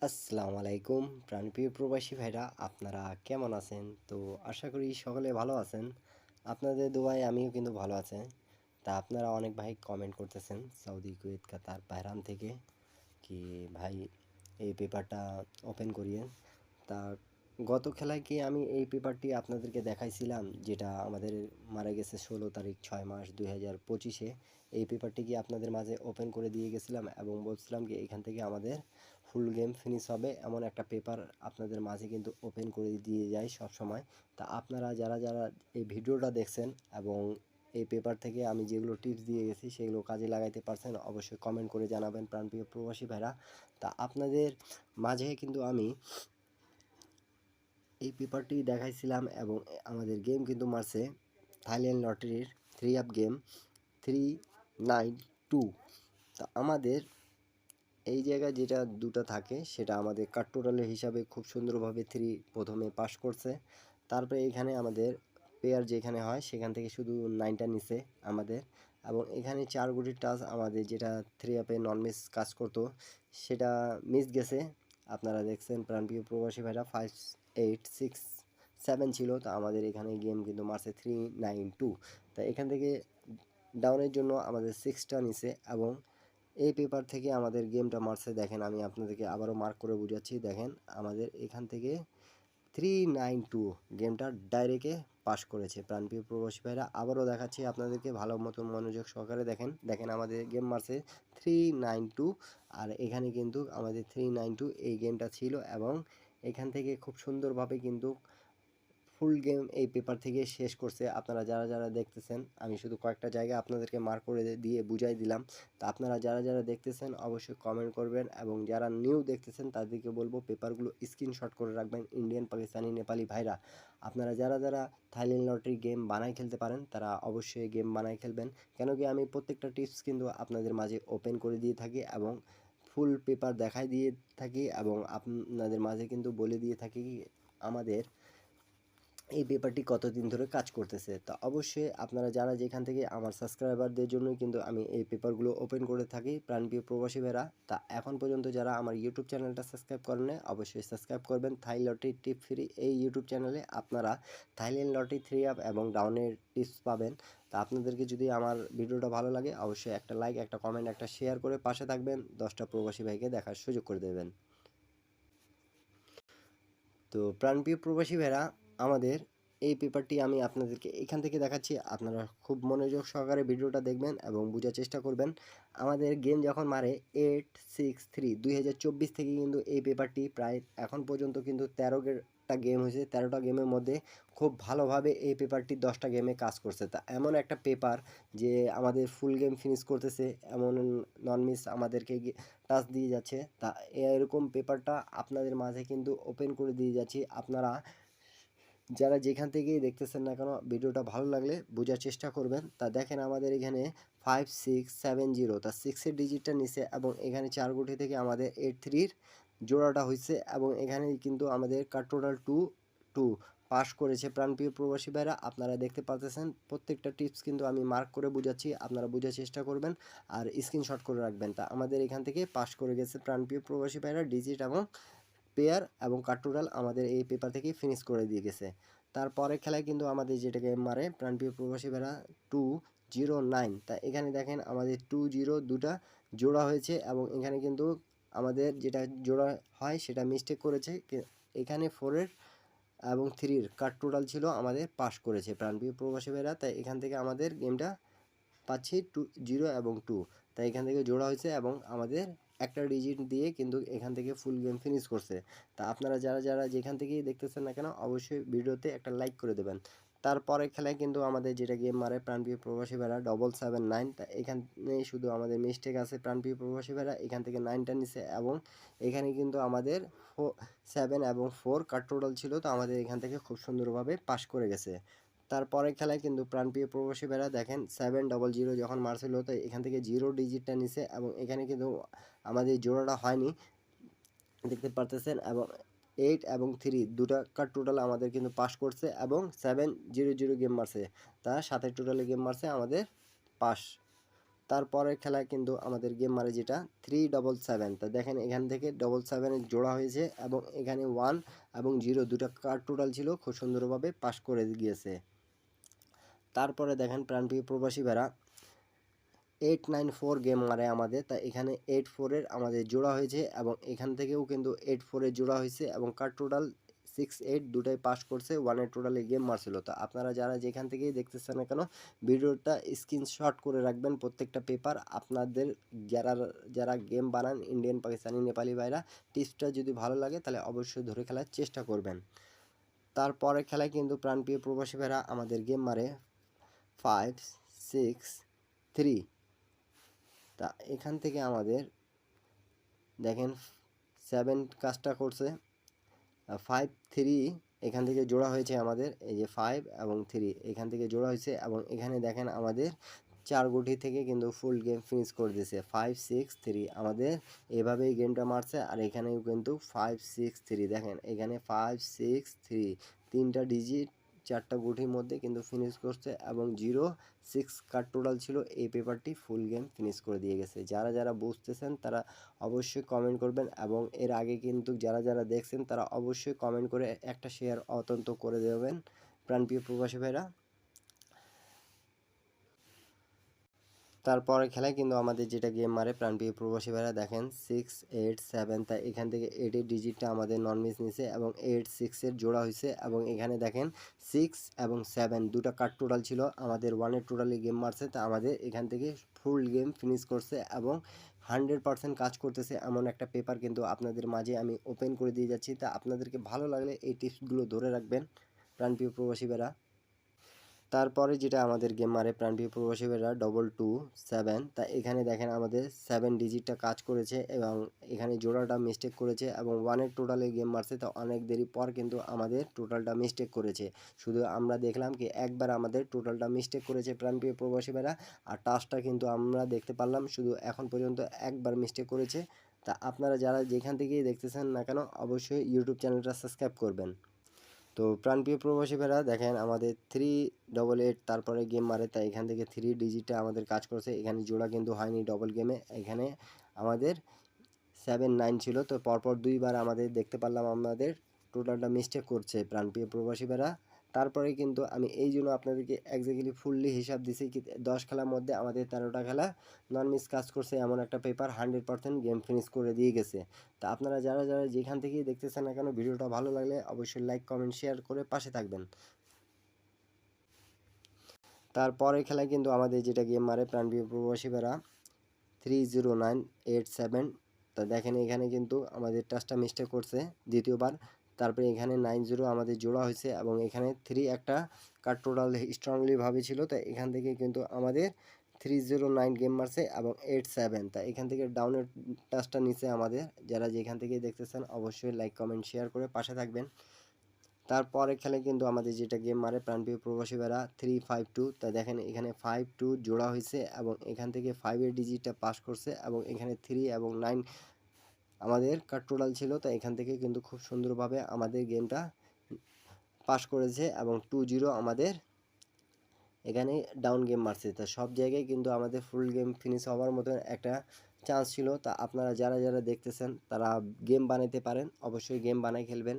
আসসালামু আলাইকুম প্রাণপ্রিয় প্রবাসী ভাইরা, আপনারা কেমন আছেন? তো আশা করি সকলে ভালো আছেন। আপনাদের দোয়ায় আমিও কিন্তু ভালো আছি। তা আপনারা অনেক ভাই কমেন্ট করতেছেন সৌদি, কুয়েত, কাতার, বাহরান থেকে কি ভাই এই পেপারটা ওপেন করিয়ে। তা গত খেলায় কি আমি এই পেপারটি আপনাদেরকে দেখাইছিলাম, যেটা আমাদের মারা গেছে 16 তারিখ 6 মাস 2025-এ। এই পেপারটি কি আপনাদের মাঝে ওপেন করে দিয়ে গেছিলাম এবং বলছিলাম কি এখান থেকে আমাদের ফুল গেম ফিনিশ হবে এমন একটা পেপার আপনাদের মাঝে কিন্তু ওপেন করে দিয়ে যায় সব সময়। তা আপনারা যারা যারা এই ভিডিওটা দেখছেন এবং এই পেপার থেকে আমি যেগুলো টিপস দিয়ে গেছি সেগুলো কাজে লাগাইতে পারছেন, অবশ্যই কমেন্ট করে জানাবেন প্রাণপ্রিয় প্রবাসী ভাইরা। তা আপনাদের মাঝে কিন্তু আমি এই পেপারটি দেখাইছিলাম এবং আমাদের গেম কিন্তু মারছে থাইল্যান্ড লটারির 3 আপ গেম 392। তা আমাদের এই জায়গায় যেটা দুটো থাকে সেটা আমাদের কাট টোটালের হিসাবে খুব সুন্দরভাবে প্রথমে পাস করছে। তারপরে এখানে আমাদের পেয়ার যেখানে হয় সেখান থেকে শুধু 9টা নিছে আমাদের, এবং এখানে 4 গুটির টাচ আমাদের যেটা 3 আপে নন মিস কাজ করতো সেটা মিস গেছে। আপনারা দেখছেন প্রাণপ্রিয় প্রবাসী ভাইরা 5 8 6 7 ছিল। তা আমাদের এখানে গেম কিন্তু মারছে 392। তা এখান থেকে ডাউনের জন্য আমাদের 6টা নিছে এবং এই পেপার থেকে আমাদের গেমটা মারছে। দেখেন আমি আপনাদেরকে আবারও মার্ক করে বুঝাচ্ছি। দেখেন আমাদের এখান থেকে 392 গেমটা ডাইরেক্টে পাস করেছে প্রাণপ্রিয় প্রবাসী ভাইরা। আবারও দেখাচ্ছি আপনাদেরকে, ভালো মতন মনোযোগ সহকারে দেখেন। দেখেন আমাদের গেম মারছে 392, আর এখানে কিন্তু আমাদের 392 এই গেমটা ছিল এবং এখান থেকে খুব সুন্দরভাবে কিন্তু ফুল গেম এই পেপার থেকে শেষ করছে। আপনারা যারা যারা দেখতেছেন, আমি শুধু কয়েকটা জায়গা আপনাদেরকে মার্ক করে দিয়ে বুঝাই দিলাম। তা আপনারা যারা যারা দেখতেছেন অবশ্যই কমেন্ট করবেন, এবং যারা নিউ দেখতেছেন তাদেরকে বলবো পেপারগুলো স্ক্রিনশট করে রাখবেন। ইন্ডিয়ান, পাকিস্তানি, নেপালি ভাইরা, আপনারা যারা যারা থাইল্যান্ড লটারি গেম বানায় খেলতে পারেন তারা অবশ্যই গেম বানায় খেলবেন। কেন কি আমি প্রত্যেকটা টিপস কিন্তু আপনাদের মাঝে ওপেন করে দিয়ে থাকি এবং ফুল পেপার দেখাই দিয়ে থাকি এবং আপনাদের মাঝে কিন্তু বলে দিয়ে থাকি আমাদের এই পেপারটি কতদিন ধরে কাজ করতেছে। তা অবশ্যই আপনারা যারা যেখান থেকে আমার সাবস্ক্রাইবারদের জন্যই কিন্তু আমি এই পেপারগুলো ওপেন করে থাকি প্রাণপ্রিয় প্রবাসী ভাইরা। তা এখন পর্যন্ত যারা আমার ইউটিউব চ্যানেলটা সাবস্ক্রাইব করেন না অবশ্যই সাবস্ক্রাইব করবেন। থাই লটারি টিপ ফ্রি এই ইউটিউব চ্যানেলে আপনারা থাইল্যান্ড লটারি 3 আপ এবং ডাউনের টিপস পাবেন। তা আপনাদেরকে যদি আমার ভিডিওটা ভালো লাগে অবশ্যই একটা লাইক, একটা কমেন্ট, একটা শেয়ার করে পাশে থাকবেন। 10টা প্রবাসী ভাইকে দেখার সুযোগ করে দেবেন। তো প্রাণপ্রিয় প্রবাসী ভাইরা, আমাদের এই পেপারটি আমি আপনাদেরকে এখান থেকে দেখাচ্ছি। আপনারা খুব মনোযোগ সহকারে ভিডিওটা দেখবেন এবং বোঝার চেষ্টা করবেন। আমাদের গেম যখন মারে 863 2024 থেকে কিন্তু এই পেপারটি প্রায় এখন পর্যন্ত কিন্তু 13টা গেম হয়েছে। 13টা গেমের মধ্যে খুব ভালোভাবে এই পেপারটি 10টা গেমে কাজ করছে। তা এমন একটা পেপার যে আমাদের ফুল গেম ফিনিশ করতেছে, এমন নন মিস আমাদেরকে টাচ দিয়ে যাচ্ছে। তা এরকম পেপারটা আপনাদের মাঝে কিন্তু ওপেন করে দিয়ে যাচ্ছি। আপনারা যারা যেখান থেকেই দেখতেছেন না কেন ভিডিওটা ভালো লাগলে বোঝার চেষ্টা করবেন। তা দেখেন আমাদের এখানে 5670, তা 6-এর ডিজিটটা নিচে এবং এখানে 4 গুটি থেকে আমাদের 83-র জোড়াটা হয়েছে এবং এখানে কিন্তু আমাদের কার টোটাল 2 পাস করেছে প্রাণপ্রিয় প্রবাসী ভাইরা। আপনারা দেখতে পাচ্ছেন প্রত্যেকটা টিপস কিন্তু আমি মার্ক করে বুঝাচ্ছি, আপনারা বোঝার চেষ্টা করবেন আর স্ক্রিনশট করে রাখবেন। তা আমাদের এখান থেকে পাস করে গেছে প্রাণপ্রিয় প্রবাসী ভাইরা। ডিজিট এবং পেয়ার এবং কার টোটাল আমাদের এই পেপার থেকে ফিনিশ করে দিয়ে গেছে। তারপরে খেলায় কিন্তু আমাদের যেটা গেম মারে প্রাণপ্রিয় প্রবাসী ভাইরা 209। তা এখানে দেখেন আমাদের 20 দুটা জোড়া হয়েছে এবং এখানে কিন্তু আমাদের যেটা জোড়া হয় সেটা মিস্টেক করেছে। এখানে 4-এর এবং 3-র কার টোটাল ছিল আমাদের পাস করেছে প্রাণপ্রিয় প্রবাসী ভাইরা। তাই এখান থেকে আমাদের গেমটা পাচ্ছি 20 এবং 2। তাই এখান থেকে জোড়া হয়েছে এবং আমাদের একটা ডিজিট দিয়ে কিন্তু এখান থেকে ফুল গেম ফিনিশ করছে। তা আপনারা যারা যারা যেখান থেকেই দেখতেছেন না কেন অবশ্যই ভিডিওতে একটা লাইক করে দেবেন। তারপরে খেলায় কিন্তু আমাদের যেটা গেম মারে প্রাণপ্রিয় প্রবাসী ভাইরা 779। তা এখানে শুধু আমাদের মিস্টেক আছে প্রাণপ্রিয় প্রবাসী ভাইরা, এখান থেকে 9টা নিছে এবং এখানে কিন্তু আমাদের 7 এবং 4 কার টোটাল ছিল। তো আমাদের এখান থেকে খুব সুন্দরভাবে পাস করে গেছে। তারপরে খেলায় কিন্তু প্রাণপ্রিয় প্রবাসী ভাইরা দেখেন 700 যখন মারছিল তো এখান থেকে 0 ডিজিটটা নিছে এবং এখানে কিন্তু আমাদের জোড়াটা হয়নি দেখতে পারতেছেন, এবং 8 এবং 3 দুটা কার টোটাল আমাদের কিন্তু পাস করছে এবং 700 গেম মারছে। তা 7-এর টোটালে গেম মারছে আমাদের পাস তারপরের খেলায় কিন্তু আমাদের গেম মারে যেটা 377, তা দেখেন এখান থেকে 77 জোড়া হয়েছে এবং এখানে 1 এবং 0 দুটো কার্ড টোটাল ছিল, খুব সুন্দরভাবে পাস করে গিয়েছে। তারপরে দেখেন প্রাণপ্রিয় প্রবাসী ভাইরা 894 গেম মারে আমাদের, তা এখানে 84-এর আমাদের জোড়া হয়েছে এবং এখান থেকেও কিন্তু 84-এর জোড়া হয়েছে এবং কার্ড টোটাল 68 দুটাই পাস করছে, 1-এর টোটালি গেম মারছিল। তো আপনারা যারা যেখান থেকেই দেখতেছেন না কেন ভিডিওটা স্ক্রিনশট করে রাখবেন প্রত্যেকটা পেপার। আপনাদের যারা যারা গেম বানান ইন্ডিয়ান, পাকিস্তানি, নেপালি ভাইরা, টিপসটা যদি ভালো লাগে তাহলে অবশ্যই ধরে খেলার চেষ্টা করবেন। তারপরে খেলায় কিন্তু প্রাণপ্রিয় প্রবাসী ভাইরা আমাদের গেম মারে 563, তা এখান থেকে আমাদের দেখেন 7 কাজটা করছে, 5-3 এখান থেকে জোড়া হয়েছে আমাদের, এই যে 5 এবং 3 এখান থেকে জোড়া হয়েছে এবং এখানে দেখেন আমাদের 4 গুটি থেকে কিন্তু ফুল গেম ফিনিশ করে দিয়েছে 5-6-3। আমাদের এভাবেই গেমটা মারছে আর এখানেও কিন্তু 5-6-3 দেখেন এখানে 5-6-3 তিনটা ডিজিট 4টা গুটির মধ্যে কিন্তু ফিনিশ করছে এবং 0-6 কার্ড টোটাল ছিল। এই পেপারটি ফুল গেম ফিনিশ করে দিয়ে গেছে। যারা যারা বুঝতেছেন তারা অবশ্যই কমেন্ট করবেন এবং এর আগে কিন্তু যারা যারা দেখছেন তারা অবশ্যই কমেন্ট করে একটা শেয়ার অত্যন্ত করে দেবেন প্রাণপ্রিয় প্রবাসী ভাইরা। তারপরে খেলায় কিন্তু আমাদের যেটা গেম মারে প্রাণপ্রিয় প্রবাসী ভাইরা দেখেন 6-8-7, তাই এখান থেকে 8-এর ডিজিটটা আমাদের নন মিস নিছে এবং 8-6-এর জোড়া হয়েছে এবং এখানে দেখেন 6 এবং 7 দুটা কার্ড টোটাল ছিল আমাদের, 1-এর টোটালি গেম মারছে, তা আমাদের এখান থেকে ফুল গেম ফিনিশ করছে এবং 100% কাজ করতেছে এমন একটা পেপার কিন্তু আপনাদের মাঝে আমি ওপেন করে দিয়ে যাচ্ছি। তা আপনাদেরকে ভালো লাগলে এই টিপসগুলো ধরে রাখবেন প্রাণপ্রিয় প্রবাসী ভাইরা। তারপরে যেটা আমাদের গেম মারে প্রাণপ্রিয় প্রবাসী ভাইরা 227, তা এখানে দেখেন আমাদের 7 ডিজিটটা কাজ করেছে এবং এখানে জোড়াটা মিস্টেক করেছে এবং 1-এর টোটালে গেম মারছে, তো অনেক দেরি পর কিন্তু আমাদের টোটালটা মিস্টেক করেছে। শুধু আমরা দেখলাম কি একবার আমাদের টোটালটা মিস্টেক করেছে প্রাণপ্রিয় প্রবাসী ভাইরা, আর টাচটা কিন্তু আমরা দেখতে পারলাম শুধু এখন পর্যন্ত একবার মিস্টেক করেছে। তা আপনারা যারা যেখান থেকেই দেখতেছেন না কেন অবশ্যই ইউটিউব চ্যানেলটা সাবস্ক্রাইব করবেন। তো প্রাণপ্রিয় প্রবাসী ভাইরা দেখেন আমাদের 388 তারপরে গেম মারে, তাই এখান থেকে 3 ডিজিটটা আমাদের কাজ করছে, এখানে জোড়া কিন্তু হয়নি ডবল গেমে, এখানে আমাদের 7-9 ছিল, তো পরপর দুইবার আমাদের দেখতে পারলাম আমাদের টোটালটা মিস্টেক করছে প্রাণপ্রিয় প্রবাসী ভাইরা। তারপরে কিন্তু আমি এই জন্য আপনাদেরকে এক্স্যাক্টলি ফুললি হিসাব দিছি কি 10 খেলার মধ্যে আমাদের 13টা খেলা নন মিস কাজ করছে, এমন একটা পেপার 100% গেম ফিনিশ করে দিয়ে গেছে। তা আপনারা যারা যারা যেখান থেকেই দেখতেছেন না কেন ভিডিওটা ভালো লাগলে অবশ্যই লাইক কমেন্ট শেয়ার করে পাশে থাকবেন। তারপরের খেলায় কিন্তু আমাদের যেটা গেম মারে প্রাণপ্রিয় প্রবাসী ভাইরা 30987, তা দেখেন এখানে কিন্তু আমাদের টাচটা মিস্টেক করছে দ্বিতীয়বার। তারপরে এখানে 90 আমাদের জোড়া হয়েছে এবং এখানে 3 একটা কার্ড টোটাল স্ট্রংলি ভাবে ছিল, তাই এখান থেকে কিন্তু আমাদের 309 গেম মারছে এবং 87, তা এখান থেকে ডাউনের টাচটা নিচে আমাদের। যারা যেখান থেকে দেখতেছেন অবশ্যই লাইক কমেন্ট শেয়ার করে পাশে থাকবেন। তারপরে খেলে কিন্তু আমাদের যেটা গেম মারে প্রাণপ্রিয় প্রবাসী ভাইরা 352, তা দেখেন এখানে 52 জোড়া হয়েছে এবং এখান থেকে 5-এর ডিজিটটা পাস করছে এবং এখানে 3 এবং 9 আমাদের কার্ড টোটাল ছিল, তো এখান থেকে কিন্তু খুব সুন্দরভাবে আমাদের গেমটা পাস করেছে এবং 2-0 আমাদের এখানে ডাউন গেম মারছে। তা সব জায়গায় কিন্তু আমাদের ফুল গেম ফিনিশ হওয়ার মতো একটা চান্স ছিল। তা আপনারা যারা যারা দেখতেছেন তারা গেম বানাইতে পারেন, অবশ্যই গেম বানাই খেলবেন।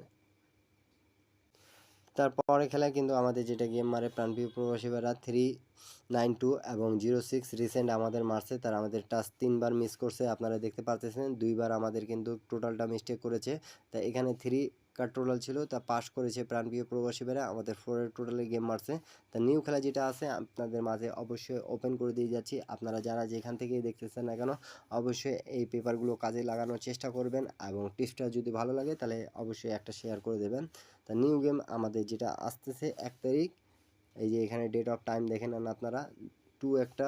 তারপরে খেলায় কিন্তু আমাদের যেটা গেম মারে প্রাণপ্রিয় প্রবাসী ভাইরা 392 এবং 06 রিসেন্ট আমাদের মারছে, তারা আমাদের টাচ 3বার মিস করছে, আপনারা দেখতে পারতেছেন 2বার আমাদের কিন্তু টোটালটা মিস্টেক করেছে। তা এখানে 3 কার টোটাল ছিল, তা পাস করেছে প্রাণপ্রিয় প্রবাসী ভাইরা, আমাদের 4-এর টোটালে গেম মারছে। তা নিউ খেলা যেটা আছে আপনাদের মাঝে অবশ্যই ওপেন করে দিয়ে যাচ্ছি, আপনারা যারা যেখান থেকেই দেখতেছেন না কেন অবশ্যই এই পেপারগুলো কাজে লাগানোর চেষ্টা করবেন এবং টিপসটা যদি ভালো লাগে তাহলে অবশ্যই একটা শেয়ার করে দেবেন। তা নিউ গেম আমাদের যেটা আসতেছে 1 তারিখ, এই যে এখানে ডেট অফ টাইম দেখে নেন আপনারা, 2 একটা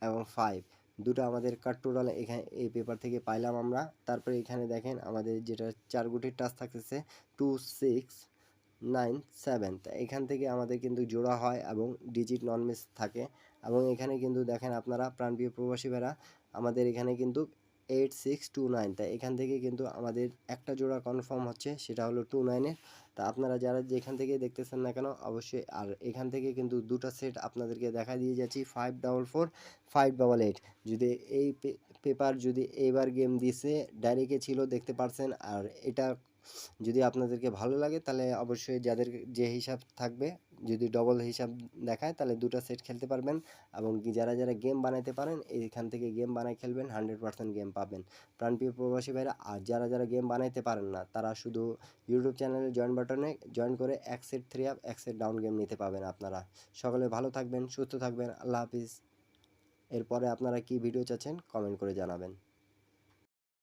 এবং 5 দুটো আমাদের কার্ড টোটাল এখানে এই পেপার থেকে পাইলাম আমরা। তারপরে এখানে দেখেন আমাদের যেটা 4 গুটির টাচ থাকতেছে 2697, তা এখান থেকে আমাদের কিন্তু জোড়া হয় এবং ডিজিট নন মিস থাকে এবং এখানে কিন্তু দেখেন আপনারা প্রাণপ্রিয় প্রবাসী ভাইরা আমাদের এখানে কিন্তু 8629। তাই এখান থেকে কিন্তু আমাদের একটা জোড়া কনফার্ম হচ্ছে, সেটা হলো 29-এর। তা আপনারা যারা যেখান থেকে দেখতেছেন না কেন অবশ্যই, আর এখান থেকে কিন্তু দুটা সেট আপনাদেরকে দেখা দিয়ে যাচ্ছি 544 588। যদি এই পেপার যদি এইবার গেম দিছে ডাইরেক্টে ছিল দেখতে পারছেন, আর এটা যদি আপনাদেরকে ভালো লাগে তাহলে অবশ্যই যাদের যে হিসাব থাকবে, যদি ডবল হিসাব দেখায় তাহলে দুটো সেট খেলতে পারবেন। এবং যারা যারা গেম বানাইতে পারেন এইখান থেকে গেম বানাই খেলবেন, 100% গেম পাবেন প্রাণপ্রিয় প্রবাসী ভাইরা। আর যারা যারা গেম বানাইতে পারেন না তারা শুধু ইউটিউব চ্যানেলে জয়েন বাটনে জয়েন করে এক সেট 3 আপ এক সেট ডাউন গেম নিতে পাবেন আপনারা। সকলে ভালো থাকবেন, সুস্থ থাকবেন, আল্লাহ হাফিজ। এরপরে আপনারা কি ভিডিও চাচ্ছেন কমেন্ট করে জানাবেন।